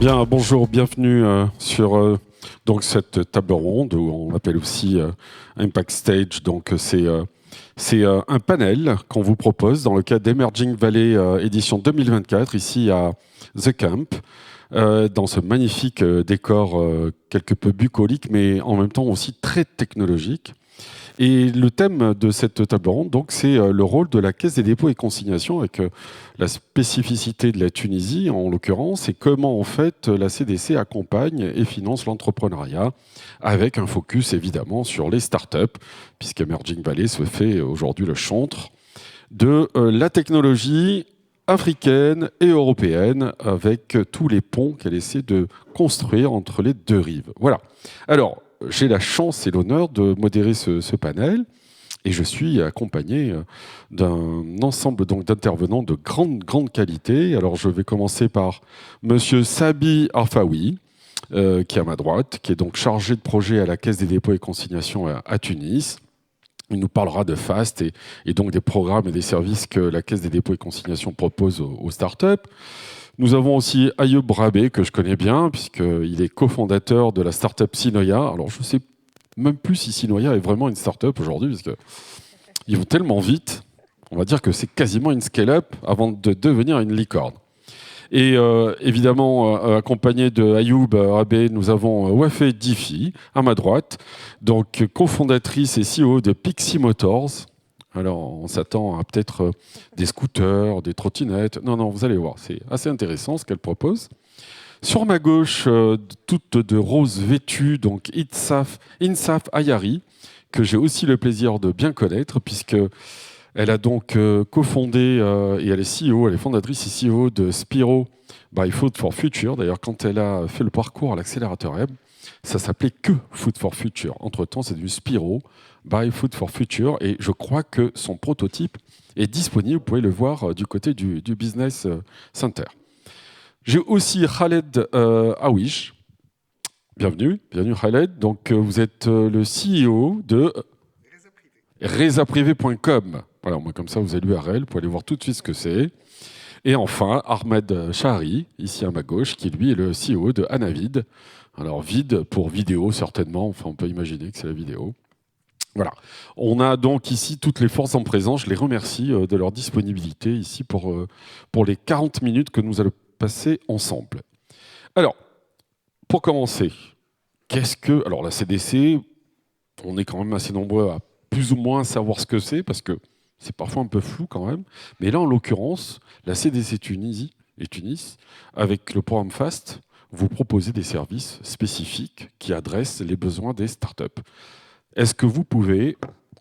Bien, bonjour, bienvenue sur donc cette table ronde où on appelle aussi Impact Stage. Donc c'est un panel qu'on vous propose dans le cadre d'Emerging Valley édition 2024 ici à The Camp, dans ce magnifique décor quelque peu bucolique mais en même temps aussi très technologique. Et le thème de cette table ronde, donc, c'est le rôle de la Caisse des dépôts et consignations avec la spécificité de la Tunisie, en l'occurrence, et comment, en fait, la CDC accompagne et finance l'entrepreneuriat, avec un focus, évidemment, sur les startups, puisqu'Emerging Valley se fait aujourd'hui le chantre de la technologie africaine et européenne, avec tous les ponts qu'elle essaie de construire entre les deux rives. Voilà. Alors, j'ai la chance et l'honneur de modérer ce panel et je suis accompagné d'un ensemble donc d'intervenants de grande qualité. Alors je vais commencer par Monsieur Sabi Arfaoui, qui est à ma droite, qui est donc chargé de projet à la Caisse des dépôts et consignations à Tunis. Il nous parlera de FAST et donc des programmes et des services que la Caisse des dépôts et consignations propose aux startups. Nous avons aussi Ayoub Rabé, que je connais bien, puisqu'il est cofondateur de la startup Sinoia. Alors, je ne sais même plus si Sinoia est vraiment une startup aujourd'hui, parce qu'ils vont tellement vite, on va dire que c'est quasiment une scale-up avant de devenir une licorne. Et évidemment, accompagné de Ayoub Rabé, nous avons Wafé Diffie, à ma droite, donc cofondatrice et CEO de Pixie Motors. Alors, on s'attend à peut-être des scooters, des trottinettes. Non, non, vous allez voir, c'est assez intéressant ce qu'elle propose. Sur ma gauche, toute de rose vêtue, donc Insaf Ayari, que j'ai aussi le plaisir de bien connaître, puisque elle a donc cofondé, et elle est CEO, elle est fondatrice et CEO de Spiro by Food for Future. D'ailleurs, quand elle a fait le parcours à l'accélérateur M, ça s'appelait que Food for Future. Entre-temps, c'est du Spiro by Food for Future. Et je crois que son prototype est disponible. Vous pouvez le voir du côté du Business Center. J'ai aussi Khaled Awish. Bienvenue Khaled. Donc, vous êtes le CEO de resaprivé.com. Voilà, moi, comme ça, vous avez l'URL, vous pouvez aller voir tout de suite ce que c'est. Et enfin, Ahmed Shahri, ici à ma gauche, qui lui est le CEO de Anavid. Alors, vide pour vidéo, certainement. Enfin, on peut imaginer que c'est la vidéo. Voilà. On a donc ici toutes les forces en présence. Je les remercie de leur disponibilité ici pour les 40 minutes que nous allons passer ensemble. Alors, pour commencer, qu'est-ce que... Alors, la CDC, on est quand même assez nombreux à plus ou moins savoir ce que c'est, parce que c'est parfois un peu flou quand même. Mais là, en l'occurrence, la CDC Tunisie et Tunis, avec le programme FAST, vous proposez des services spécifiques qui adressent les besoins des startups. Est-ce que vous pouvez,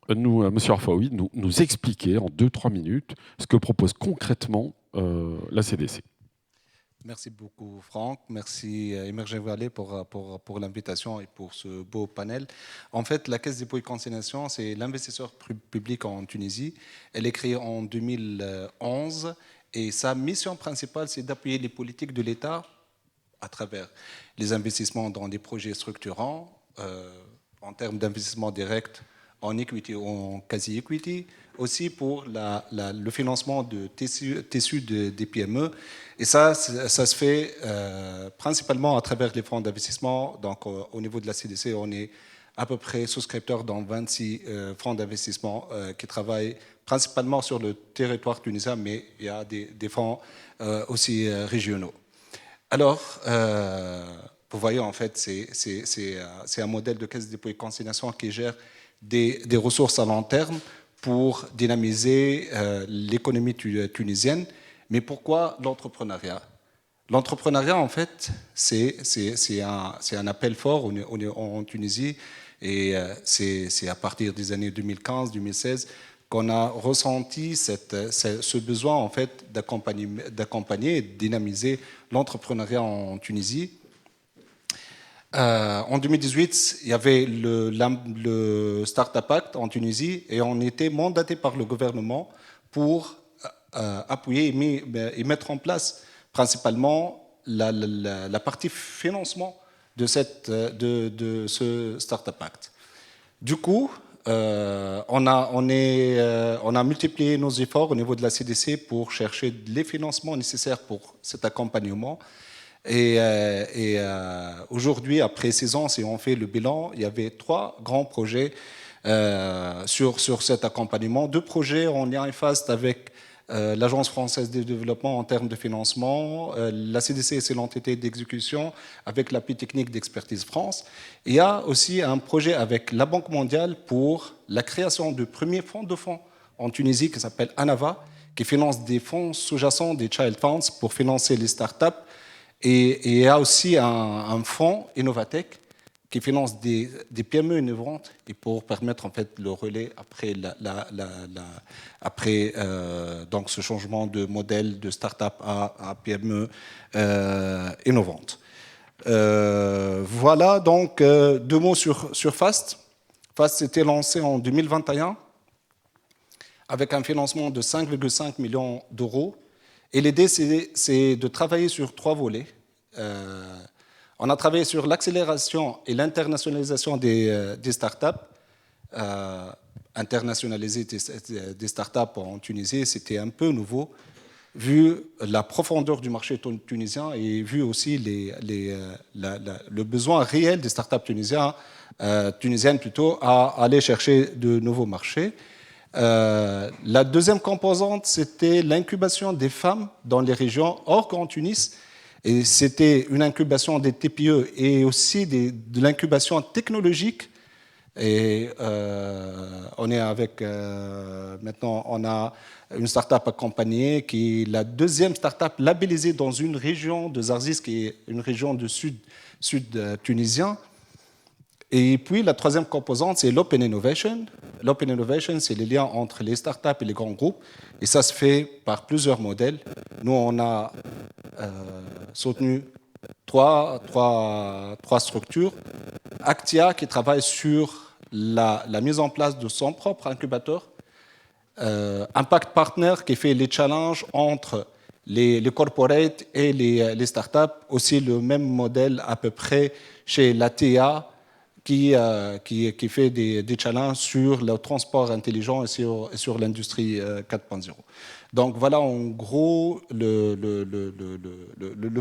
Monsieur Arfaoui, nous expliquer en 2-3 minutes ce que propose concrètement la CDC? Merci beaucoup, Franck. Merci, Emerging Valley, pour l'invitation et pour ce beau panel. En fait, la Caisse des dépôts et consignations, c'est l'investisseur public en Tunisie. Elle est créée en 2011 et sa mission principale, c'est d'appuyer les politiques de l'État à travers les investissements dans des projets structurants, en termes d'investissement direct, en equity ou en quasi-equity, aussi pour le financement de tissus des PME. Et ça se fait principalement à travers les fonds d'investissement. Donc, au niveau de la CDC, on est à peu près souscripteur dans 26 fonds d'investissement qui travaillent principalement sur le territoire tunisien, mais il y a des fonds aussi régionaux. Alors, vous voyez, en fait, c'est un modèle de caisse de dépôt et consignation qui gère des ressources à long terme pour dynamiser l'économie tunisienne. Mais pourquoi l'entrepreneuriat? L'entrepreneuriat, en fait, c'est un appel fort en Tunisie et c'est à partir des années 2015-2016 qu'on a ressenti ce besoin en fait d'accompagner et de dynamiser l'entrepreneuriat en Tunisie. En 2018, il y avait le Startup Act en Tunisie et on était mandaté par le gouvernement pour appuyer et mettre en place principalement la partie financement de ce Startup Act. Du coup, on a multiplié nos efforts au niveau de la CDC pour chercher les financements nécessaires pour cet accompagnement. Aujourd'hui, après 6 ans, si on fait le bilan, il y avait 3 grands projets sur cet accompagnement. 2 projets en lien FAST avec l'Agence française de développement en termes de financement, la CDC, c'est l'entité d'exécution avec l'appui technique d'Expertise France. Et il y a aussi un projet avec la Banque mondiale pour la création du premier fonds de fonds en Tunisie qui s'appelle ANAVA, qui finance des fonds sous-jacents, des Child Funds, pour financer les startups. Et il y a aussi un fonds Innovatech qui finance des PME innovantes et pour permettre en fait le relais après donc ce changement de modèle de start-up à PME innovante. Voilà donc 2 mots sur FAST. FAST s'était lancé en 2021 avec un financement de 5,5 millions d'euros. Et l'idée, c'est de travailler sur 3 volets. On a travaillé sur l'accélération et l'internationalisation des startups. Internationaliser des startups en Tunisie, c'était un peu nouveau, vu la profondeur du marché tunisien et vu aussi le besoin réel des startups tunisiennes plutôt, à aller chercher de nouveaux marchés. La deuxième composante, c'était l'incubation des femmes dans les régions hors Grand Tunis. Et c'était une incubation des TPE et aussi de l'incubation technologique. Et on est avec, maintenant, on a une start-up accompagnée qui est la deuxième start-up labellisée dans une région de Zarzis, qui est une région du sud tunisien. Et puis, la troisième composante, c'est l'Open Innovation. L'Open Innovation, c'est les liens entre les startups et les grands groupes. Et ça se fait par plusieurs modèles. Nous, on a soutenu trois structures. Actia, qui travaille sur la mise en place de son propre incubateur. Impact Partner, qui fait les challenges entre les corporates et les startups. Aussi le même modèle à peu près chez l'ATA, qui fait des challenges sur le transport intelligent et sur l'industrie 4.0. Donc voilà en gros le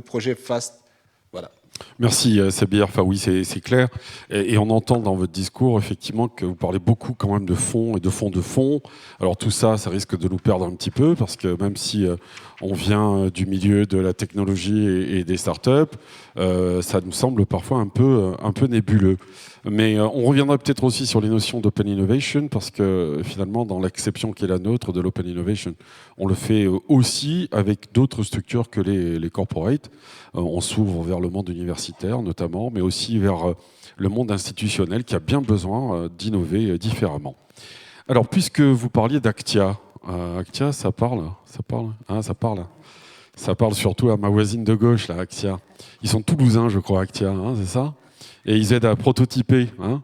projet FAST. Voilà. Merci Sabir, enfin oui c'est clair et on entend dans votre discours effectivement que vous parlez beaucoup quand même de fonds et de fonds. Alors tout ça risque de nous perdre un petit peu parce que même si on vient du milieu de la technologie et des startups, ça nous semble parfois un peu nébuleux. Mais on reviendra peut-être aussi sur les notions d'open innovation parce que finalement dans l'acception qui est la nôtre de l'open innovation, on le fait aussi avec d'autres structures que les corporates. On s'ouvre vers le monde universitaire notamment, mais aussi vers le monde institutionnel qui a bien besoin d'innover différemment. Alors, puisque vous parliez d'Actia, Actia, ça parle. Ça parle surtout à ma voisine de gauche, là, Actia. Ils sont toulousains, je crois, Actia, hein, c'est ça? Et ils aident à prototyper. Hein.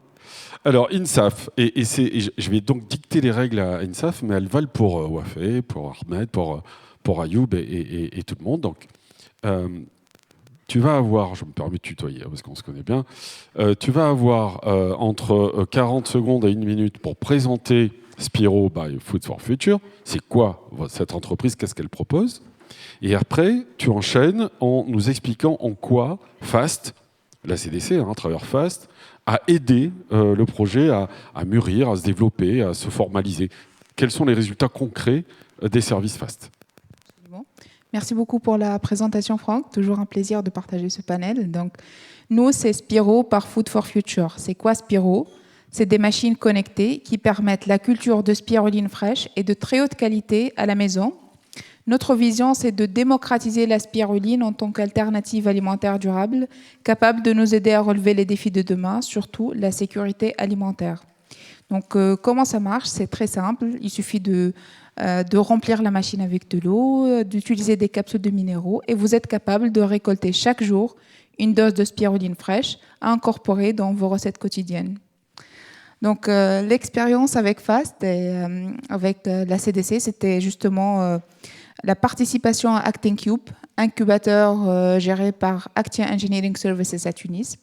Alors, INSAF, et je vais donc dicter les règles à INSAF, mais elles valent pour Wafé, pour Ahmed, pour Ayoub et tout le monde. Donc, tu vas avoir, je me permets de tutoyer parce qu'on se connaît bien, tu vas avoir entre 40 secondes et 1 minute pour présenter Spiro by Food for Future. C'est quoi cette entreprise, qu'est-ce qu'elle propose? Et après, tu enchaînes en nous expliquant en quoi FAST, la CDC, à travers FAST, a aidé le projet à mûrir, à se développer, à se formaliser. Quels sont les résultats concrets des services FAST? Merci beaucoup pour la présentation, Franck. Toujours un plaisir de partager ce panel. Donc, nous, c'est Spiro par Food for Future. C'est quoi Spiro? C'est des machines connectées qui permettent la culture de spiruline fraîche et de très haute qualité à la maison. Notre vision, c'est de démocratiser la spiruline en tant qu'alternative alimentaire durable, capable de nous aider à relever les défis de demain, surtout la sécurité alimentaire. Donc, comment ça marche? C'est très simple. Il suffit de remplir la machine avec de l'eau, d'utiliser des capsules de minéraux et vous êtes capable de récolter chaque jour une dose de spiruline fraîche à incorporer dans vos recettes quotidiennes. Donc, l'expérience avec FAST et avec la CDC, c'était justement la participation à Acting Cube, incubateur géré par Actia Engineering Services à Tunis.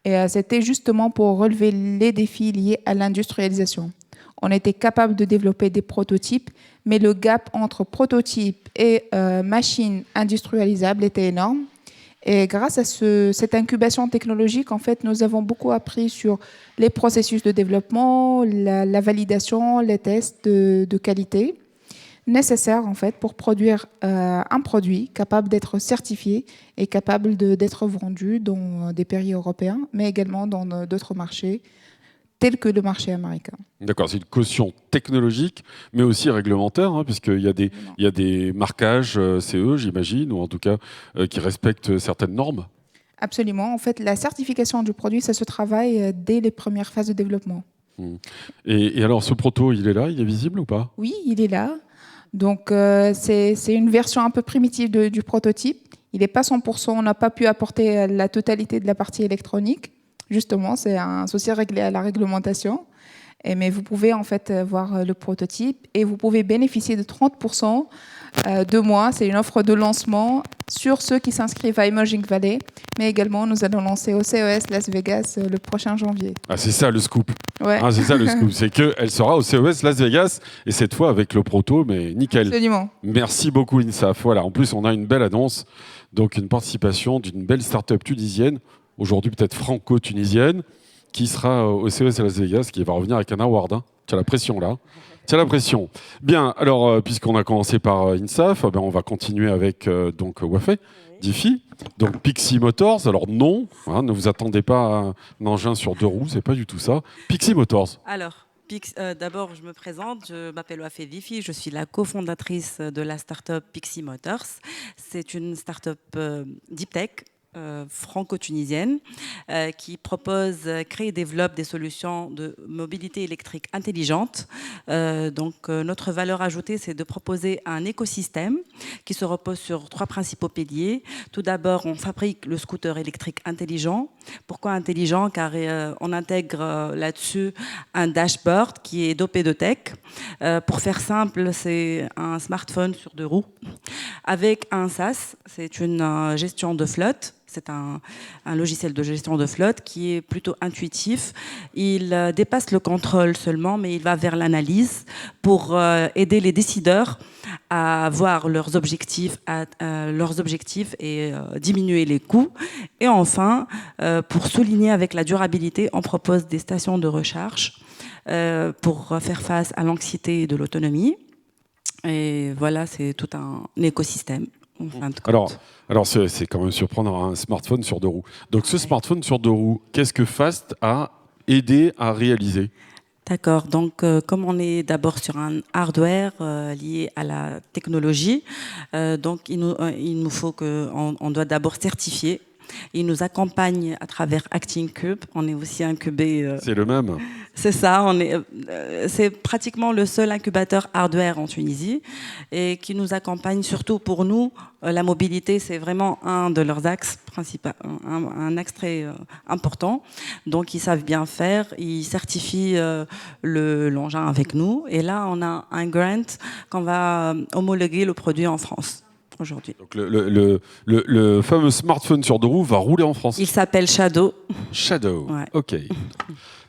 Et c'était justement pour relever les défis liés à l'industrialisation. On était capable de développer des prototypes, mais le gap entre prototypes et machines industrialisables était énorme. Et grâce à cette incubation technologique, en fait, nous avons beaucoup appris sur les processus de développement, la validation, les tests de qualité nécessaires en fait pour produire un produit capable d'être certifié et capable d'être vendu dans des pays européens, mais également dans d'autres marchés tels que le marché américain. D'accord, c'est une caution technologique, mais aussi réglementaire, hein, puisqu'il y a des marquages CE, j'imagine, ou en tout cas qui respectent certaines normes. Absolument. En fait, la certification du produit, ça se travaille dès les premières phases de développement. Et alors, ce proto, il est là, il est visible ou pas? Oui, il est là. Donc, c'est une version un peu primitive du prototype. Il n'est pas 100%, on n'a pas pu apporter la totalité de la partie électronique. Justement, c'est un souci réglé à la réglementation. Mais vous pouvez en fait voir le prototype et vous pouvez bénéficier de 30% de moins. C'est une offre de lancement sur ceux qui s'inscrivent à Emerging Valley. Mais également, nous allons lancer au CES Las Vegas le prochain janvier. Ah, c'est ça le scoop. Ouais. Ah, c'est ça le scoop, c'est qu'elle sera au CES Las Vegas et cette fois avec le proto, mais nickel. Absolument. Merci beaucoup INSAF. Voilà, en plus, on a une belle annonce, donc une participation d'une belle start-up tunisienne, aujourd'hui peut-être franco-tunisienne, qui sera au CES à Las Vegas, qui va revenir avec un award. Hein. Tu as la pression là. Tu as la pression. Bien, alors, puisqu'on a commencé par INSAF, on va continuer avec donc Wafay, Diffie, donc Pixie Motors. Alors non, hein, ne vous attendez pas à un engin sur 2 roues, c'est pas du tout ça. Pixie Motors. Alors, d'abord, je me présente, je m'appelle Wafay Diffie, je suis la cofondatrice de la start-up Pixie Motors. C'est une start-up deep tech, franco-tunisienne qui propose, crée et développe des solutions de mobilité électrique intelligente. Notre valeur ajoutée, c'est de proposer un écosystème qui se repose sur 3 principaux piliers. Tout d'abord, on fabrique le scooter électrique intelligent. Pourquoi intelligent? Car on intègre là-dessus un dashboard qui est dopé de tech. Pour faire simple, c'est un smartphone sur 2 roues avec un SaaS, c'est une gestion de flotte. C'est un logiciel de gestion de flotte qui est plutôt intuitif. Il dépasse le contrôle seulement, mais il va vers l'analyse pour aider les décideurs à voir leurs objectifs et diminuer les coûts. Et enfin, pour souligner avec la durabilité, on propose des stations de recharge pour faire face à l'anxiété de l'autonomie. Et voilà, c'est tout un écosystème. En fin de compte. Alors c'est quand même surprenant, un smartphone sur 2 roues. Donc ce smartphone sur 2 roues, qu'est-ce que Fast a aidé à réaliser? D'accord. Donc, comme on est d'abord sur un hardware lié à la technologie, donc il nous faut on doit d'abord certifier. Il nous accompagne à travers Acting Cube. On est aussi incubé. C'est le même. C'est ça. C'est pratiquement le seul incubateur hardware en Tunisie et qui nous accompagne surtout pour nous. La mobilité, c'est vraiment un de leurs axes principaux, un axe très important. Donc, ils savent bien faire. Ils certifient l'engin avec nous. Et là, on a un grant qu'on va homologuer le produit en France. Aujourd'hui. Donc le fameux smartphone sur 2 roues va rouler en France. Il s'appelle Shadow. Shadow, ouais. Ok.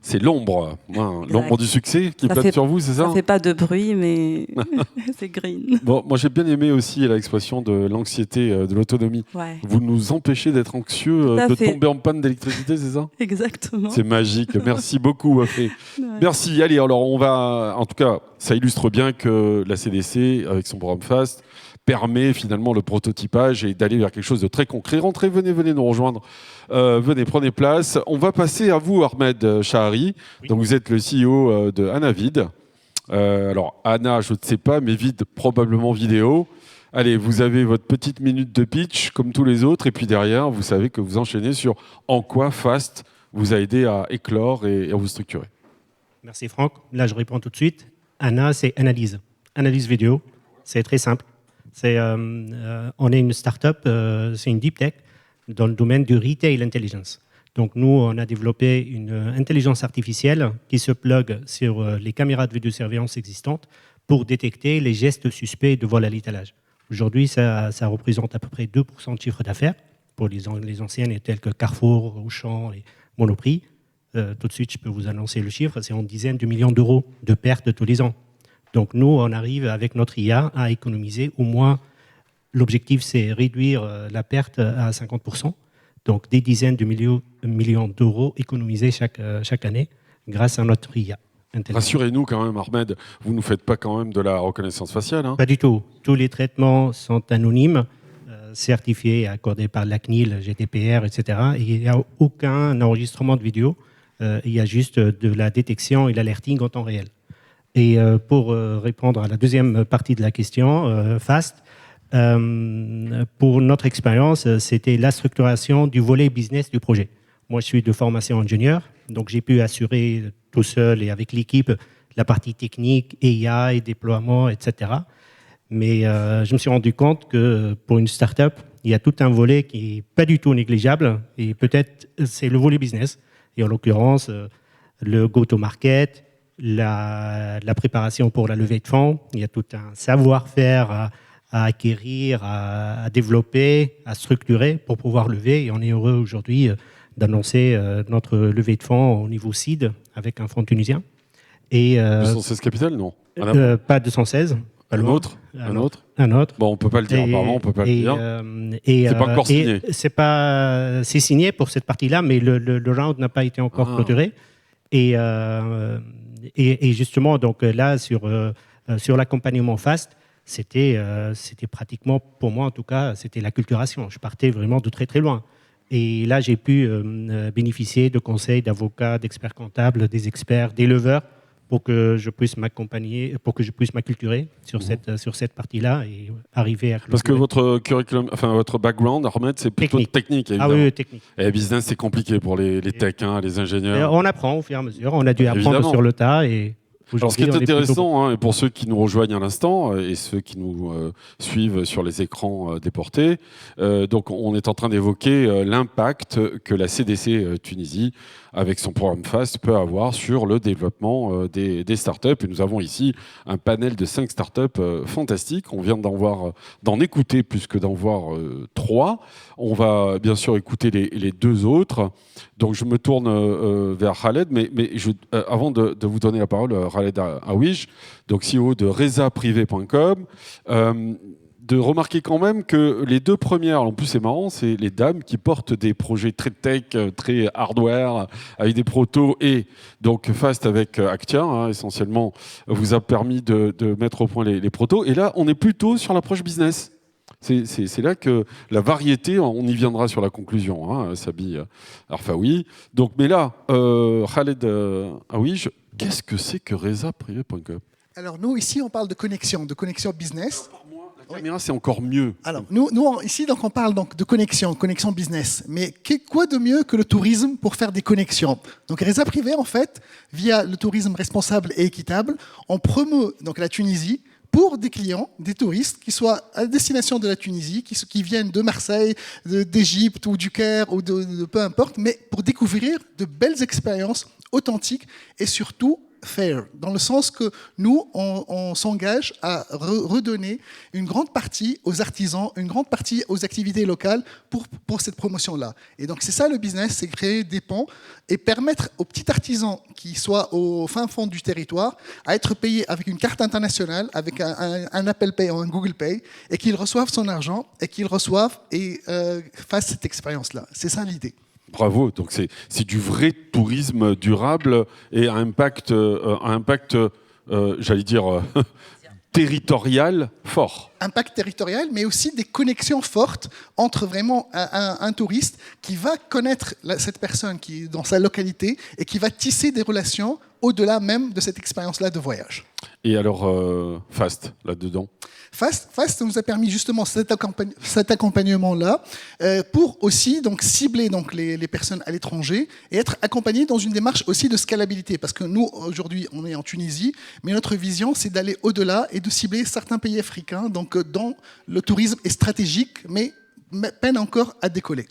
C'est l'ombre, l'ombre du succès qui plane sur vous, c'est ça? Ça fait pas de bruit, mais c'est green. Bon, moi j'ai bien aimé aussi l'expression de l'anxiété, de l'autonomie. Ouais. Vous nous empêchez d'être anxieux, de tomber en panne d'électricité, c'est ça? Exactement. C'est magique. Merci beaucoup, Wafay. Ouais. Merci. Allez, alors on va, en tout cas, ça illustre bien que la CDC, avec son programme FAST, permet finalement le prototypage et d'aller vers quelque chose de très concret. Rentrez, venez nous rejoindre. Venez, prenez place. On va passer à vous, Ahmed Shahari. Oui. Donc, vous êtes le CEO de Anavid. Alors, Anna, je ne sais pas, mais Vid, probablement vidéo. Allez, vous avez votre petite minute de pitch, comme tous les autres. Et puis derrière, vous savez que vous enchaînez sur en quoi FAST vous a aidé à éclore et à vous structurer. Merci, Franck. Là, je réponds tout de suite. Anna, c'est analyse. Analyse vidéo. C'est très simple. On est une start-up, c'est une deep tech dans le domaine du retail intelligence. Donc nous, on a développé une intelligence artificielle qui se plug sur les caméras de vidéosurveillance existantes pour détecter les gestes suspects de vol à l'étalage. Aujourd'hui, ça représente à peu près 2% de chiffre d'affaires pour les anciennes telles que Carrefour, Auchan et Monoprix. Tout de suite, je peux vous annoncer le chiffre, c'est en dizaines de millions d'euros de pertes tous les ans. Donc nous, on arrive avec notre IA à économiser au moins L'objectif, c'est réduire la perte à 50%, donc des dizaines de millions d'euros économisés chaque année grâce à notre IA. Rassurez-nous quand même, Ahmed, vous ne nous faites pas quand même de la reconnaissance faciale, hein? Pas du tout. Tous les traitements sont anonymes, certifiés, accordés par la CNIL, GDPR, etc. Et il n'y a aucun enregistrement de vidéo. Il y a juste de la détection et l'alerting en temps réel. Et pour répondre à la deuxième partie de la question, FAST, pour notre expérience, c'était la structuration du volet business du projet. Moi, je suis de formation ingénieur, donc j'ai pu assurer tout seul et avec l'équipe la partie technique, AI, déploiement, etc. Mais je me suis rendu compte que pour une start-up, il y a tout un volet qui n'est pas du tout négligeable, et peut-être c'est le volet business. Et en l'occurrence, le go-to-market, la préparation pour la levée de fonds, il y a tout un savoir-faire à acquérir, à développer, à structurer pour pouvoir lever. Et on est heureux aujourd'hui d'annoncer notre levée de fonds au niveau seed avec un fonds tunisien. Et, 216 capital, non? pas 216. Pas Un loin. autre? Un autre? Un autre. Bon, on ne peut pas le dire, apparemment, on ne peut pas le dire. C'est pas encore signé. C'est signé pour cette partie-là, mais le round n'a pas été encore clôturé. Et justement, donc là, sur l'accompagnement FAST, c'était pratiquement, pour moi en tout cas, c'était l'acculturation. Je partais vraiment de très très loin. Et là, j'ai pu bénéficier de conseils d'avocats, d'experts comptables, des experts, des leveurs, pour que je puisse m'accompagner, pour que je puisse m'acculturer sur cette partie-là et arriver à... Parce que votre curriculum, enfin votre background, Ahmed, c'est plutôt technique, évidemment. Ah oui, technique. Et business, c'est compliqué pour les techs, hein, les ingénieurs. Et on apprend au fur et à mesure. On a dû apprendre sur le tas. Et alors, ce qui est intéressant, hein, et pour ceux qui nous rejoignent à l'instant et ceux qui nous suivent sur les écrans déportés, donc on est en train d'évoquer l'impact que la CDC Tunisie, avec son programme FAST, peut avoir sur le développement des startups. Et nous avons ici un panel de 5 startups fantastiques. On vient d'en écouter plus que d'en voir 3. On va bien sûr écouter les 2 autres. Donc je me tourne vers Khaled, mais avant de vous donner la parole, Khaled Aouij, donc CEO de rezaprivé.com, de remarquer quand même que les 2 premières, en plus c'est marrant, c'est les dames qui portent des projets très tech, très hardware, avec des protos, et donc Fast avec Actia, hein, essentiellement, vous a permis de mettre au point les protos. Et là, on est plutôt sur l'approche business. C'est là que la variété, on y viendra sur la conclusion, hein, Sabi Arfaoui. Donc, mais là, Khaled Aouij, qu'est-ce que c'est que rezaprivé.com? Alors nous, ici, on parle de connexion business. La caméra, c'est encore mieux. Alors, nous ici, donc, on parle donc de connexion business. Mais quoi de mieux que le tourisme pour faire des connexions? Donc, Reza Privé, en fait, via le tourisme responsable et équitable, on promeut donc la Tunisie pour des clients, des touristes qui soient à destination de la Tunisie, qui viennent de Marseille, d'Égypte ou du Caire ou de peu importe, mais pour découvrir de belles expériences authentiques et surtout fair, dans le sens que nous, on s'engage à redonner une grande partie aux artisans, une grande partie aux activités locales pour cette promotion-là. Et donc, c'est ça le business, c'est créer des ponts et permettre aux petits artisans qui soient au fin fond du territoire à être payés avec une carte internationale, avec un Apple Pay ou un Google Pay, et qu'ils reçoivent son argent et qu'ils reçoivent et fassent cette expérience-là. C'est ça l'idée. Bravo, donc c'est du vrai tourisme durable et à impact j'allais dire, territorial fort. Impact territorial, mais aussi des connexions fortes entre vraiment un touriste qui va connaître cette personne qui est dans sa localité et qui va tisser des relations au-delà même de cette expérience-là de voyage. Et alors, Fast, là-dedans? Fast nous a permis justement cet accompagnement-là pour aussi donc, cibler donc, les personnes à l'étranger et être accompagnés dans une démarche aussi de scalabilité. Parce que nous, aujourd'hui, on est en Tunisie, mais notre vision, c'est d'aller au-delà et de cibler certains pays africains donc, dont le tourisme est stratégique, mais peine encore à décoller.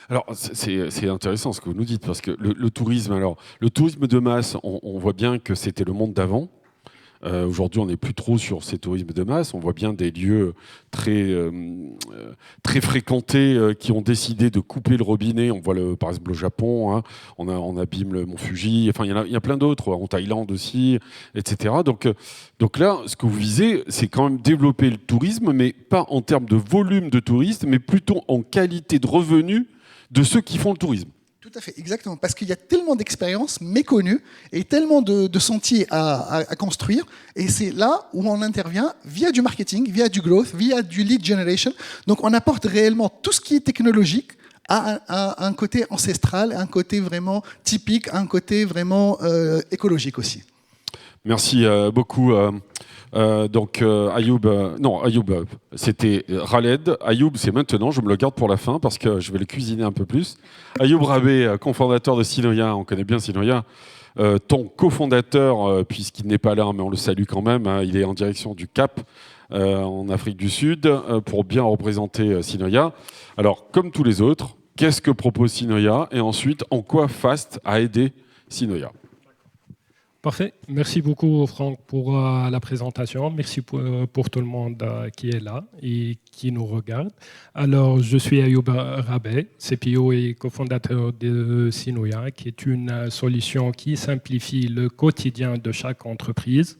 Alors, c'est intéressant ce que vous nous dites, parce que le tourisme de masse, on voit bien que c'était le monde d'avant. Aujourd'hui, on n'est plus trop sur ces tourismes de masse. On voit bien des lieux très, très fréquentés qui ont décidé de couper le robinet. On voit par exemple le Japon, hein. On abîme le mont Fuji. Enfin, il y a plein d'autres, en Thaïlande aussi, etc. Donc là, ce que vous visez, c'est quand même développer le tourisme, mais pas en termes de volume de touristes, mais plutôt en qualité de revenus de ceux qui font le tourisme. Tout à fait, exactement. Parce qu'il y a tellement d'expériences méconnues et tellement de sentiers à construire. Et c'est là où on intervient via du marketing, via du growth, via du lead generation. Donc on apporte réellement tout ce qui est technologique à un côté ancestral, un côté vraiment typique, un côté vraiment écologique aussi. Merci beaucoup. Ayoub, c'était Khaled. Ayoub, c'est maintenant, je me le garde pour la fin parce que je vais le cuisiner un peu plus. Ayoub Rabé, cofondateur de Sinoia, on connaît bien Sinoia. Ton cofondateur, puisqu'il n'est pas là, mais on le salue quand même, hein, il est en direction du Cap en Afrique du Sud pour bien représenter Sinoia. Alors, comme tous les autres, qu'est-ce que propose Sinoia et ensuite, en quoi FAST a aidé Sinoia? Parfait. Merci beaucoup, Franck, pour la présentation. Merci pour tout le monde qui est là et qui nous regarde. Alors, je suis Ayoub Rabé, CPO et cofondateur de Sinoia, qui est une solution qui simplifie le quotidien de chaque entreprise.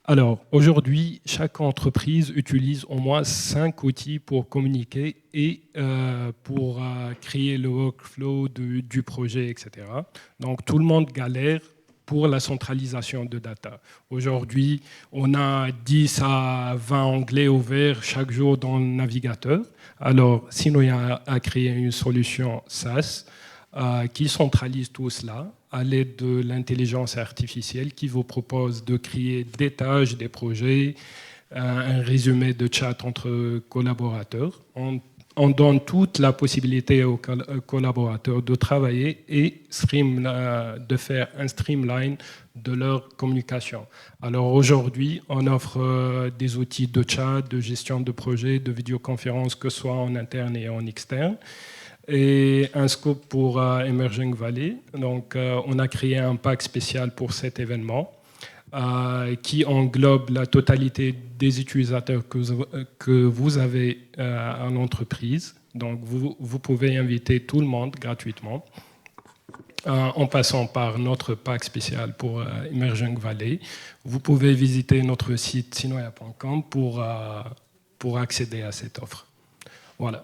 Alors, aujourd'hui, chaque entreprise utilise au moins 5 outils pour communiquer et pour créer le workflow du projet, etc. Donc, tout le monde galère pour la centralisation de data. Aujourd'hui, on a 10 à 20 onglets ouverts chaque jour dans le navigateur. Alors, Sinoia a créé une solution SaaS qui centralise tout cela à l'aide de l'intelligence artificielle qui vous propose de créer des tâches, des projets, un résumé de chat entre collaborateurs. On donne toute la possibilité aux collaborateurs de travailler et de faire un streamline de leur communication. Alors aujourd'hui, on offre des outils de chat, de gestion de projet, de vidéoconférence, que ce soit en interne et en externe, et un scope pour Emerging Valley. Donc, on a créé un pack spécial pour cet événement. Qui englobe la totalité des utilisateurs que vous avez en entreprise. Donc, vous pouvez inviter tout le monde gratuitement en passant par notre pack spécial pour Emerging Valley. Vous pouvez visiter notre site sinoia.com pour accéder à cette offre. Voilà.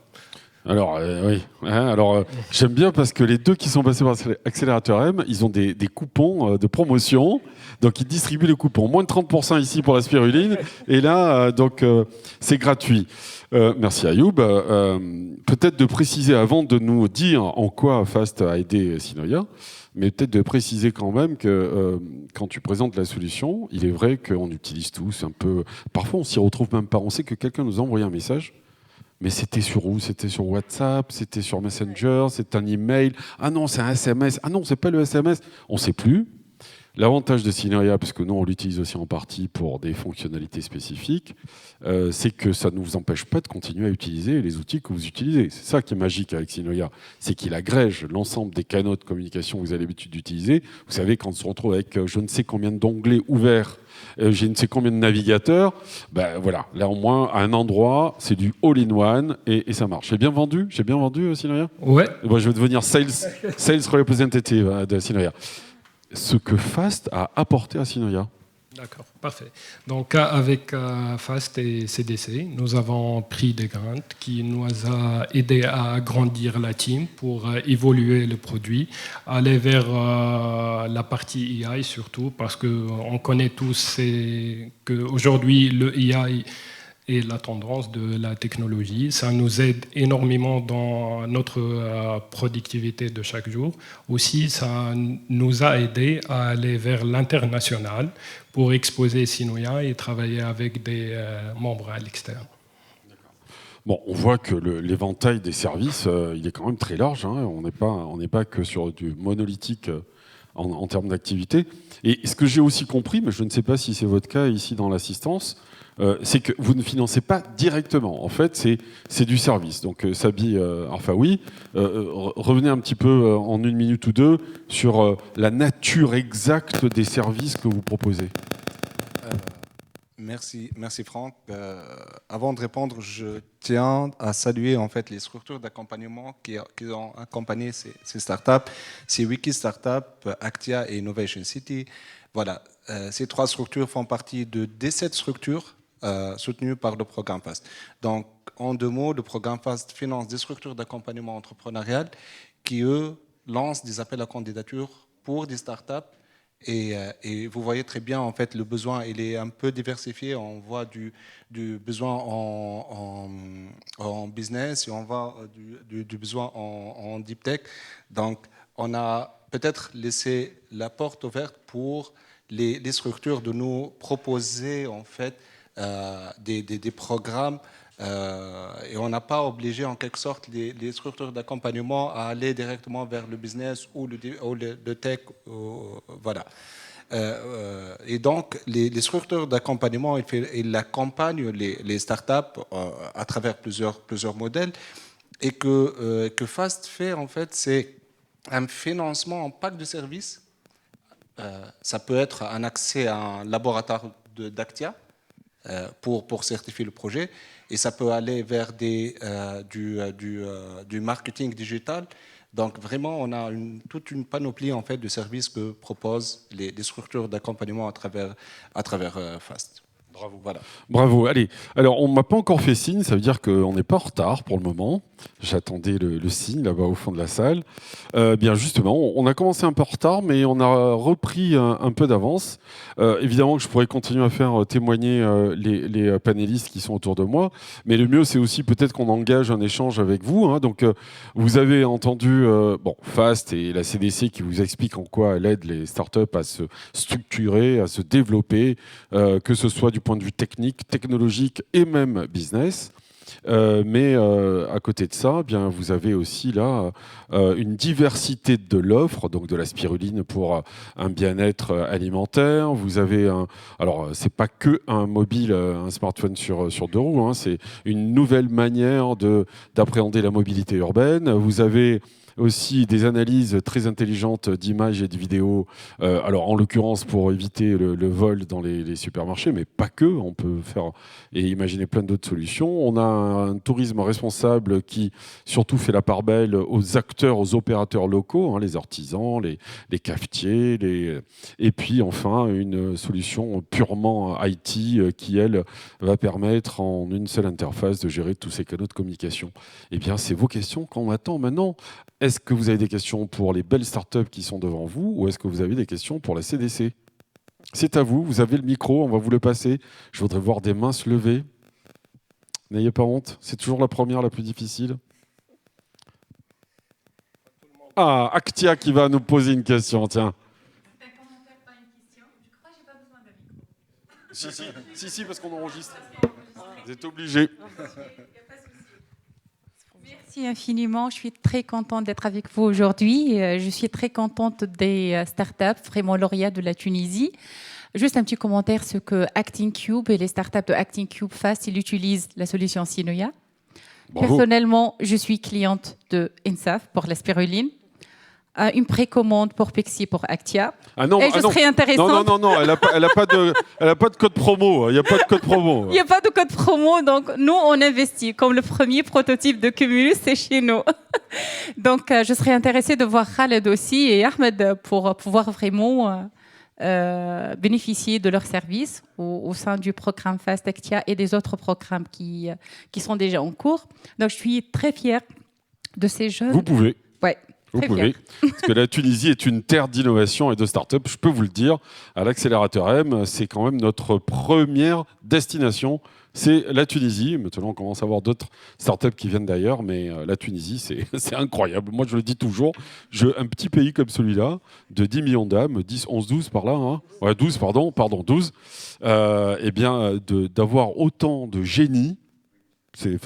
Alors, oui. Alors, j'aime bien parce que les deux qui sont passés par Accélérateur M, ils ont des coupons de promotion. Donc, ils distribuent les coupons. Moins de 30% ici pour la spiruline. Et là, c'est gratuit. Merci Ayoub. Peut-être de préciser, avant de nous dire en quoi FAST a aidé Sinoia, mais peut-être de préciser quand même que quand tu présentes la solution, il est vrai qu'on utilise tous un peu... Parfois, on s'y retrouve même pas. On sait que quelqu'un nous a envoyé un message. Mais c'était sur où? C'était sur WhatsApp, c'était sur Messenger, c'est un email. Ah non, c'est un SMS. Ah non, c'est pas le SMS. On ne sait plus. L'avantage de Sinoia, parce que nous on l'utilise aussi en partie pour des fonctionnalités spécifiques, c'est que ça ne vous empêche pas de continuer à utiliser les outils que vous utilisez. C'est ça qui est magique avec Sinoia, c'est qu'il agrège l'ensemble des canaux de communication que vous avez l'habitude d'utiliser. Vous savez, quand on se retrouve avec je ne sais combien d'onglets ouverts, je ne sais combien de navigateurs, ben voilà, là au moins à un endroit, c'est du all-in-one et ça marche. J'ai bien vendu Sinoia? Ouais. Bon, je vais devenir sales representative de Sinoia. Ce que FAST a apporté à Sinoia. D'accord, parfait. Donc avec FAST et CDC, nous avons pris des grains qui nous a aidé à agrandir la team pour évoluer le produit, aller vers la partie AI surtout, parce qu'on connaît tous qu'aujourd'hui le AI et la tendance de la technologie. Ça nous aide énormément dans notre productivité de chaque jour. Aussi, ça nous a aidé à aller vers l'international pour exposer Sinoia et travailler avec des membres à l'externe. Bon, on voit que l'éventail des services, il est quand même très large. Hein. On n'est pas que sur du monolithique en termes d'activité. Et ce que j'ai aussi compris, mais je ne sais pas si c'est votre cas ici dans l'assistance, c'est que vous ne financez pas directement. En fait, c'est du service. Donc, Sabi, revenez un petit peu en 1 minute ou 2 sur la nature exacte des services que vous proposez. Merci Franck. Avant de répondre, je tiens à saluer en fait les structures d'accompagnement qui ont accompagné ces startups. C'est Wiki Startup, Actia et Innovation City. Voilà, ces 3 structures font partie de 17 structures soutenues par le programme FAST. Donc, en 2 mots, le programme FAST finance des structures d'accompagnement entrepreneurial qui, eux, lancent des appels à candidature pour des startups. Et vous voyez très bien, en fait, le besoin, il est un peu diversifié. On voit du besoin en business et on voit du besoin en deep tech. Donc, on a peut-être laissé la porte ouverte pour les structures de nous proposer, en fait, des programmes. Et on n'a pas obligé en quelque sorte les structures d'accompagnement à aller directement vers le business ou le tech. Voilà. Et donc, les structures d'accompagnement, ils accompagnent les startups à travers plusieurs modèles. Et que FAST fait, en fait, c'est un financement en pack de services. Ça peut être un accès à un laboratoire d'Actia pour certifier le projet. Et ça peut aller vers du marketing digital. Donc vraiment, on a toute une panoplie en fait, de services que proposent les structures d'accompagnement à travers FAST. Bravo. Voilà. Bravo. Allez, alors on ne m'a pas encore fait signe, ça veut dire qu'on n'est pas en retard pour le moment. J'attendais le signe là-bas au fond de la salle. Bien justement, on a commencé un peu en retard, mais on a repris un peu d'avance. Évidemment que je pourrais continuer à faire témoigner les panélistes qui sont autour de moi, mais le mieux c'est aussi peut-être qu'on engage un échange avec vous. Hein. Donc vous avez entendu FAST et la CDC qui vous expliquent en quoi elle aide les startups à se structurer, à se développer, que ce soit du point de vue technique, technologique et même business. Mais à côté de ça, bien, vous avez aussi là une diversité de l'offre, donc de la spiruline pour un bien-être alimentaire. Vous avez alors c'est pas que un mobile, un smartphone sur 2 roues, hein, c'est une nouvelle manière d'appréhender la mobilité urbaine. Vous avez aussi des analyses très intelligentes d'images et de vidéos, alors en l'occurrence pour éviter le vol dans les supermarchés, mais pas que, on peut faire et imaginer plein d'autres solutions. On a un tourisme responsable qui surtout fait la part belle aux acteurs, aux opérateurs locaux, hein, les artisans, les cafetiers, et puis enfin une solution purement IT qui, elle, va permettre en une seule interface de gérer tous ces canaux de communication. Eh bien, c'est vos questions qu'on attend maintenant. Est-ce que vous avez des questions pour les belles startups qui sont devant vous ou est-ce que vous avez des questions pour la CDC ? C'est à vous, vous avez le micro, on va vous le passer. Je voudrais voir des mains se lever. N'ayez pas honte, c'est toujours la première la plus difficile. Ah, Actia qui va nous poser une question, tiens. Si, parce qu'on enregistre. Vous êtes obligés. Merci infiniment. Je suis très contente d'être avec vous aujourd'hui. Je suis très contente des startups, vraiment lauréats de la Tunisie. Juste un petit commentaire sur que Acting Cube et les startups de Acting Cube Fast, ils utilisent la solution Synoia. Bravo. Personnellement, je suis cliente de INSAF pour la spiruline. Une précommande pour Pixie pour Actia. Ah non, et je serais intéressante. Non, elle a pas de code promo. Il n'y a pas de code promo. Il n'y a pas de code promo, donc nous, on investit. Comme le premier prototype de Cumulus, c'est chez nous. Donc, je serais intéressée de voir Khaled aussi et Ahmed pour pouvoir vraiment bénéficier de leurs services au sein du programme Fast Actia et des autres programmes qui sont déjà en cours. Donc, je suis très fière de ces jeunes. Vous pouvez. Ouais. Vous pouvez, parce que la Tunisie est une terre d'innovation et de start-up. Je peux vous le dire, à l'accélérateur M, c'est quand même notre première destination. C'est la Tunisie. Maintenant, on commence à avoir d'autres start-up qui viennent d'ailleurs, mais la Tunisie, c'est incroyable. Moi, je le dis toujours, un petit pays comme celui-là, de 10 millions d'âmes, 10, 11, 12 par là, hein. Ouais, 12, pardon, 12, eh bien, d'avoir autant de génie, c'est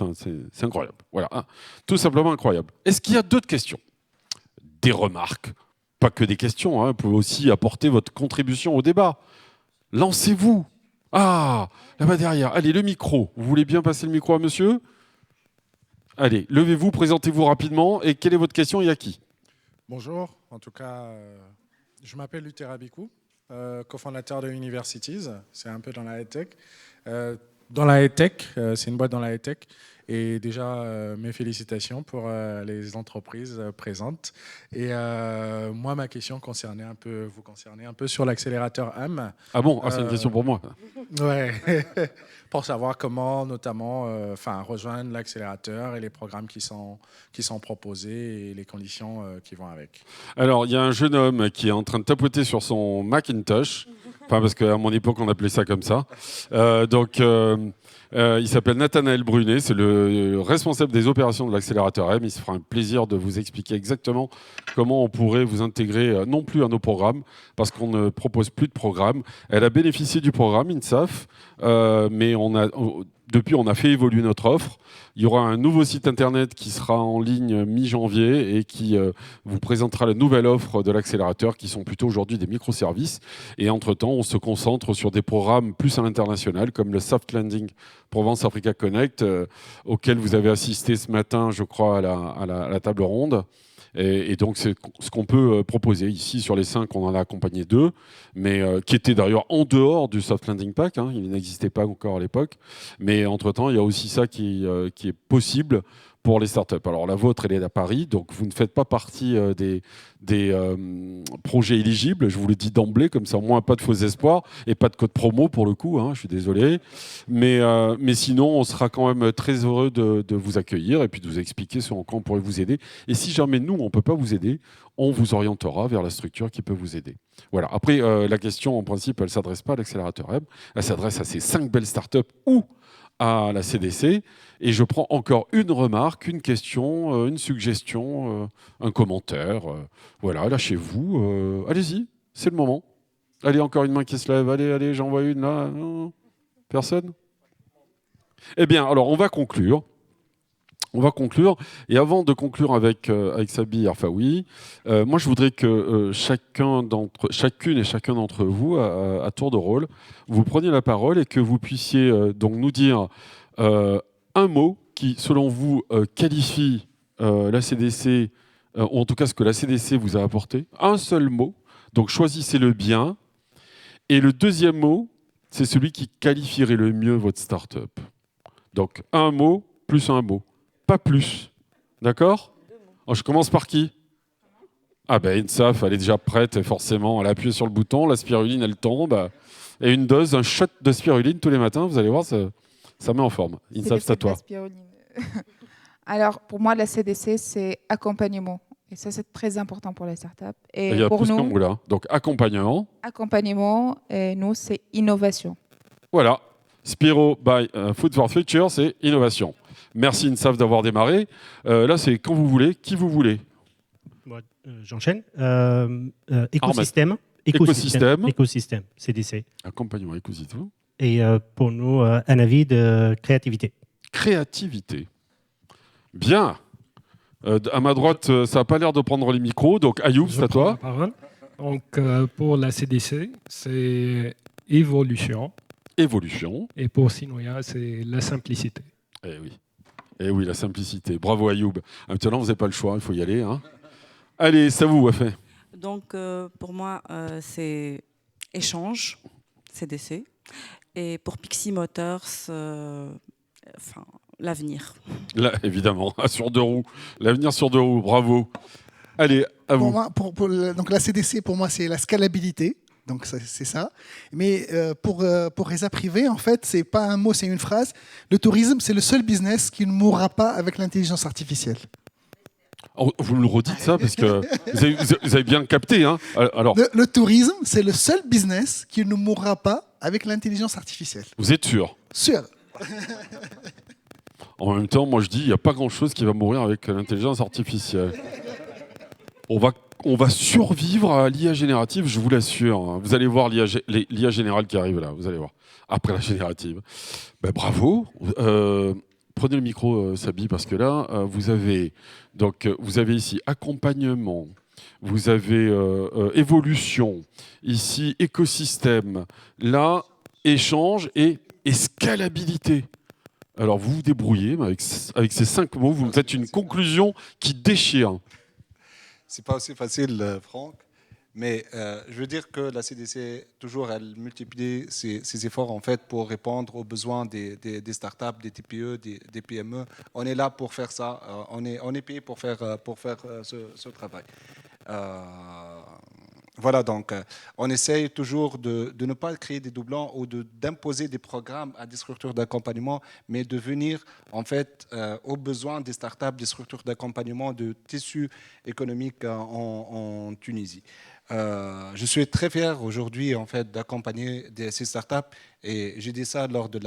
incroyable. Voilà, hein. Tout simplement incroyable. Est-ce qu'il y a d'autres questions ? Des remarques, pas que des questions, hein. Vous pouvez aussi apporter votre contribution au débat. Lancez-vous. Ah, là-bas derrière. Allez, le micro. Vous voulez bien passer le micro à monsieur ? Allez, levez-vous, présentez-vous rapidement. Et quelle est votre question et à qui ? Bonjour, en tout cas, je m'appelle Luther Abikou. cofondateur de Universities. C'est un peu dans la high-tech. Dans la high-tech, c'est une boîte dans la high-tech. Et déjà, mes félicitations pour les entreprises présentes. Et moi, ma question vous concernait un peu sur l'accélérateur AM. Ah bon, c'est une question pour moi. Ouais, pour savoir comment, notamment, rejoindre l'accélérateur et les programmes qui sont proposés et les conditions qui vont avec. Alors, il y a un jeune homme qui est en train de tapoter sur son Macintosh. Enfin, parce qu'à mon époque, on appelait ça comme ça. Il s'appelle Nathanaël Brunet, c'est le responsable des opérations de l'accélérateur M. Il se fera un plaisir de vous expliquer exactement comment on pourrait vous intégrer, non plus à nos programmes, parce qu'on ne propose plus de programme. Elle a bénéficié du programme INSAF, mais depuis, on a fait évoluer notre offre. Il y aura un nouveau site internet qui sera en ligne mi-janvier et qui vous présentera la nouvelle offre de l'accélérateur, qui sont plutôt aujourd'hui des microservices. Et entre-temps, on se concentre sur des programmes plus à l'international, comme le Soft Landing Provence Africa Connect, auquel vous avez assisté ce matin, je crois, à la table ronde. Et donc, c'est ce qu'on peut proposer. Ici, sur les 5, on en a accompagné 2, mais qui étaient d'ailleurs en dehors du Soft Landing Pack. Hein, il n'existait pas encore à l'époque. Mais entre-temps, il y a aussi ça qui est possible pour les startups. Alors, la vôtre, elle est à Paris, donc vous ne faites pas partie des projets éligibles. Je vous le dis d'emblée, comme ça, au moins, pas de faux espoirs et pas de code promo pour le coup. Hein, je suis désolé. Mais sinon, on sera quand même très heureux de vous accueillir et puis de vous expliquer ce en quoi on pourrait vous aider. Et si jamais nous, on ne peut pas vous aider, on vous orientera vers la structure qui peut vous aider. Voilà. Après, la question, en principe, elle ne s'adresse pas à l'accélérateur M. Elle s'adresse à ces 5 belles startups ou à la CDC. Et je prends encore une remarque, une question, une suggestion, un commentaire. Voilà, lâchez-vous. Allez-y, c'est le moment. Allez, encore une main qui se lève. Allez, j'en vois une là. Non, personne ? Eh bien, alors, on va conclure. Et avant de conclure avec Sabi Arfaoui, moi, je voudrais que chacune et chacun d'entre vous, à tour de rôle, vous preniez la parole et que vous puissiez donc nous dire un mot qui, selon vous, qualifie la CDC, ou en tout cas ce que la CDC vous a apporté. Un seul mot. Donc, choisissez le bien. Et le deuxième mot, c'est celui qui qualifierait le mieux votre start-up. Donc, un mot plus un mot. Pas plus. D'accord ? Je commence par qui ? Ah ben, INSAF, elle est déjà prête, forcément. Elle a appuyé sur le bouton, la spiruline, elle tombe. Et une dose, un shot de spiruline tous les matins, vous allez voir, ça met en forme. INSAF, c'est à toi. Alors, pour moi, la CDC, c'est accompagnement. Et ça, c'est très important pour les startups. Et il y a pour plus nous, qu'un mot là. Donc, accompagnement. Accompagnement, et nous, c'est innovation. Voilà. Spiro by Food for Future, c'est innovation. Merci INSAF d'avoir démarré. Là, c'est quand vous voulez, qui vous voulez. J'enchaîne. Écosystème. Écosystème, CDC. Accompagnement écosystème. Et pour nous, un avis de créativité. Créativité. Bien. À ma droite, ça n'a pas l'air de prendre les micros. Donc, Ayoub, c'est à toi. Donc, pour la CDC, c'est évolution. Évolution. Et pour Sinoia, c'est la simplicité. Eh oui, la simplicité. Bravo Ayoub. Maintenant, vous n'avez pas le choix, il faut y aller. Hein. Allez, c'est à vous, Wafé. Donc, pour moi, c'est échange, CDC. Et pour Pixie Motors, l'avenir. Là, évidemment, sur 2 roues. L'avenir sur 2 roues, bravo. Allez, à vous. Donc la CDC, pour moi, c'est la scalabilité. Donc c'est ça. Mais pour Reza Privé, en fait, c'est pas un mot, c'est une phrase. Le tourisme, c'est le seul business qui ne mourra pas avec l'intelligence artificielle. Alors, vous me le redites ça parce que vous avez bien capté. Hein. Alors, le tourisme, c'est le seul business qui ne mourra pas avec l'intelligence artificielle. Vous êtes sûr ? Sûr. En même temps, moi je dis, il n'y a pas grand-chose qui va mourir avec l'intelligence artificielle. On va survivre à l'IA générative, je vous l'assure. Vous allez voir l'IA générale qui arrive là, vous allez voir. Après la générative. Ben, bravo. Prenez le micro, Sabi, parce que là, vous avez ici accompagnement, vous avez évolution, ici écosystème, là, échange et scalabilité. Alors, vous vous débrouillez, mais avec ces 5 mots, vous me faites une conclusion qui déchire. C'est pas aussi facile, Franck. Mais je veux dire que la CDC, toujours, elle multiplie ses efforts en fait pour répondre aux besoins des startups, des TPE, des PME. On est là pour faire ça. On est payé pour faire ce travail. Voilà, donc on essaye toujours de ne pas créer des doublons ou d'imposer des programmes à des structures d'accompagnement, mais de venir en fait aux besoins des startups, des structures d'accompagnement, de tissus économiques en Tunisie. Je suis très fier aujourd'hui en fait d'accompagner ces startups et j'ai dit ça lors de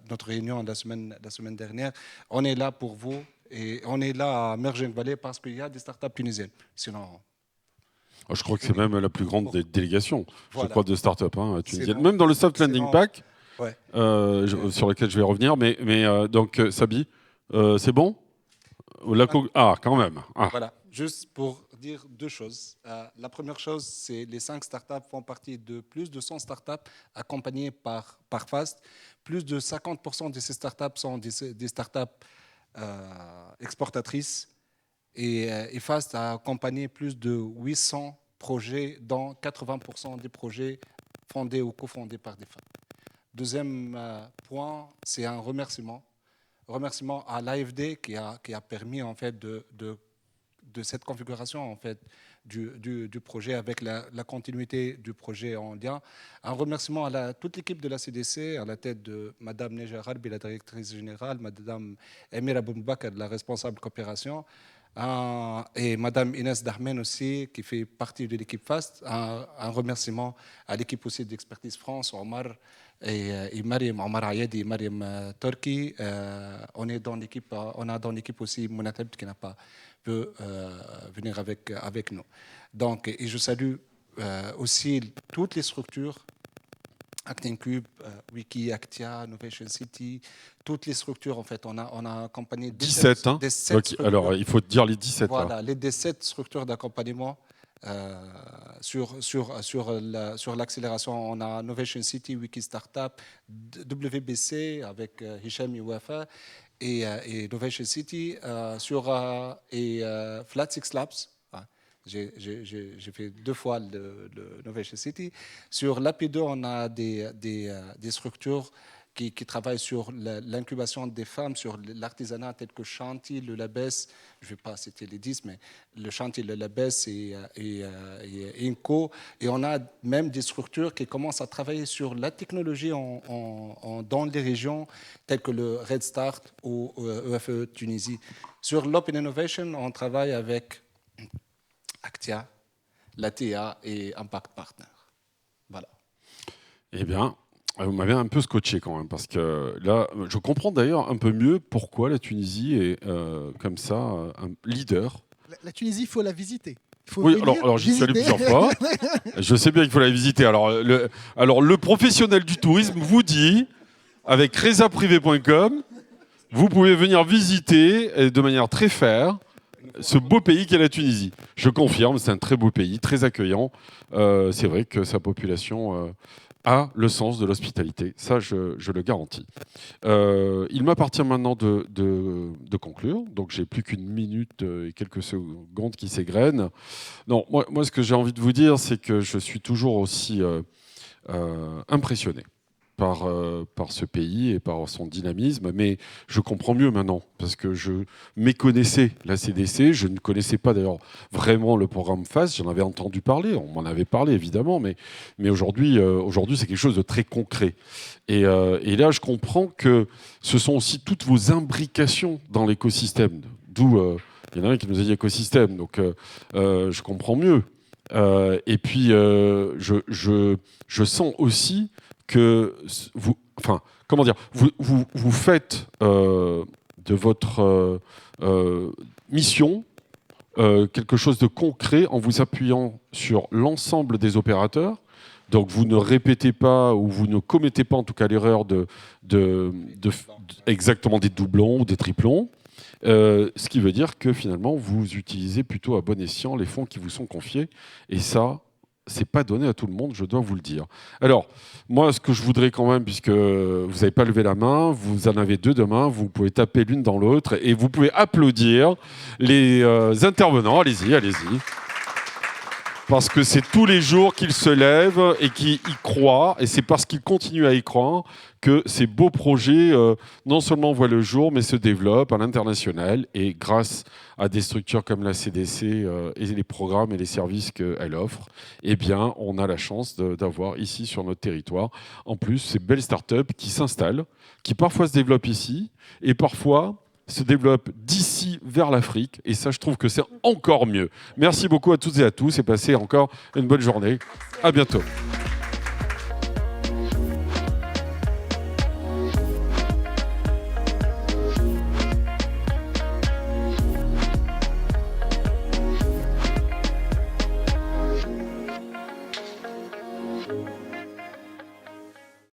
notre réunion la semaine dernière. On est là pour vous et on est là à Emerging Valley parce qu'il y a des startups tunisiennes. Sinon, je crois que c'est même la plus grande des délégations, voilà. je crois, de start-up tunisiennes. Même dans le Soft Landing Pack, ouais. sur lequel je vais revenir. Mais donc, Sabi, c'est bon quand même. Ah. Voilà, juste pour dire deux choses. La première chose, c'est les 5 startups font partie de plus de 100 startups accompagnées par FAST. Plus de 50% de ces startups sont des startups exportatrices. Et FAST a accompagné plus de 800 projets, dont 80% des projets fondés ou cofondés par des femmes. Deuxième point, c'est un remerciement. Remerciement à l'AFD qui a permis en fait de cette configuration en fait du projet avec la continuité du projet en lien. Un remerciement à toute l'équipe de la CDC à la tête de Madame Neja Harbi, la directrice générale, Madame Emira Boubakar, la responsable coopération, et Madame Inès Dahmen aussi qui fait partie de l'équipe FAST. Un remerciement à l'équipe aussi d'Expertise France, Omar et Mariam, Omar Ayed et Mariam Turki. On a dans l'équipe aussi Mouna qui n'a pas pu venir avec nous. Donc, et je salue aussi toutes les structures, Acting Cube, Wiki, Actia, Novation City, toutes les structures en fait. On a accompagné 17, hein. Donc, alors, il faut dire les 17. Voilà, là. les 17 structures d'accompagnement. Sur l'accélération, on a Novation City, Wiki Startup, WBC avec Hicham Iwafa et Novation City et Flat Six Labs. J'ai fait 2 fois le Novation City. Sur l'AP2, on a des structures qui travaillent sur l'incubation des femmes, sur l'artisanat tel que Chanty, le Labès, je ne vais pas citer les 10, mais le Chanty, le Labès et Inco. Et on a même des structures qui commencent à travailler sur la technologie dans les régions telles que le Red Start ou EFE Tunisie. Sur l'Open Innovation, on travaille avec Actia, l'ATA et Impact Partner. Voilà. Eh bien, vous m'avez un peu scotché quand même, parce que là, je comprends d'ailleurs un peu mieux pourquoi la Tunisie est comme ça, un leader. La Tunisie, il faut la visiter. Oui, alors j'y suis allé plusieurs fois. Je sais bien qu'il faut la visiter. Alors le professionnel du tourisme vous dit, avec resaprivé.com, vous pouvez venir visiter de manière très fair ce beau pays qu'est la Tunisie. Je confirme, c'est un très beau pays, très accueillant. C'est vrai que sa population a le sens de l'hospitalité. Ça, je le garantis. Il m'appartient maintenant de conclure. Donc, j'ai plus qu'une minute et quelques secondes qui s'égrènent. Non, moi, ce que j'ai envie de vous dire, c'est que je suis toujours aussi impressionné par ce pays et par son dynamisme, mais je comprends mieux maintenant, parce que je méconnaissais la CDC, je ne connaissais pas d'ailleurs vraiment le programme FAST, j'en avais entendu parler, on m'en avait parlé évidemment, mais aujourd'hui c'est quelque chose de très concret. Et là, je comprends que ce sont aussi toutes vos imbrications dans l'écosystème, d'où il y en a un qui nous a dit écosystème, donc je comprends mieux. Et puis, je sens aussi que vous faites de votre mission quelque chose de concret en vous appuyant sur l'ensemble des opérateurs. Donc vous ne répétez pas ou vous ne commettez pas en tout cas l'erreur exactement des doublons ou des triplons. Ce qui veut dire que finalement vous utilisez plutôt à bon escient les fonds qui vous sont confiés. Et ça, c'est pas donné à tout le monde, je dois vous le dire. Alors, moi, ce que je voudrais quand même, puisque vous n'avez pas levé la main, vous en avez 2 de main, vous pouvez taper l'une dans l'autre et vous pouvez applaudir les intervenants. Allez-y. parce que c'est tous les jours qu'il se lève et qu'il y croit, et c'est parce qu'il continue à y croire que ces beaux projets non seulement voient le jour, mais se développent à l'international, et grâce à des structures comme la CDC et les programmes et les services qu'elle offre, eh bien, on a la chance d'avoir ici sur notre territoire, en plus, ces belles startups qui s'installent, qui parfois se développent ici, et parfois se développe d'ici vers l'Afrique. Et ça, je trouve que c'est encore mieux. Merci beaucoup à toutes et à tous et passez encore une bonne journée. À bientôt.